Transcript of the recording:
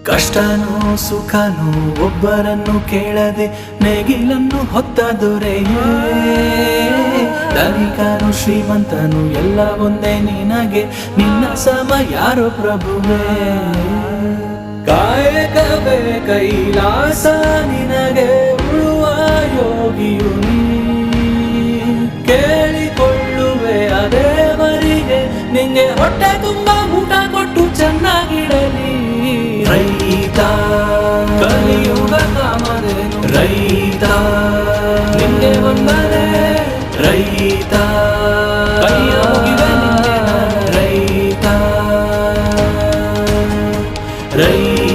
ಕಷ್ಟನೋ ಸುಖನೋ ಒಬ್ಬರನ್ನು ಕೇಳದೆ ನೇಗಿಲನ್ನು ಹೊತ್ತ ದೊರೆಯೇ, ಧನಿಕನು ಶ್ರೀಮಂತನು ಎಲ್ಲ ಒಂದೇ ನಿನಗೆ, ನಿನ್ನ ಸಮ ಯಾರೋ ಪ್ರಭುವೇ. ಕಾಯಕವೇ ಕೈಲಾಸ ನಿನಗೆ, ಉಳುವ ಯೋಗಿಯು ನೀ. ಕೇಳಿಕೊಳ್ಳುವೆ ಅದೇವರಿಗೆ, ನಿಂಗೆ ಹೊಟ್ಟೆ ತುಂಬ ಊಟ ಕೊಟ್ಟು ಚೆನ್ನಾಗಿಡಲಿ. ರೈತ ಕಲಿಯುಗ ಕಾಮಧೇನು, ರೈತ ನಿಂಗೆ ವಂದನೆ. ರೈತ ಕೈಯೋಗಿವೆ ನಿಂಗೆ ನಾನು, ರೈತ ರೈತ.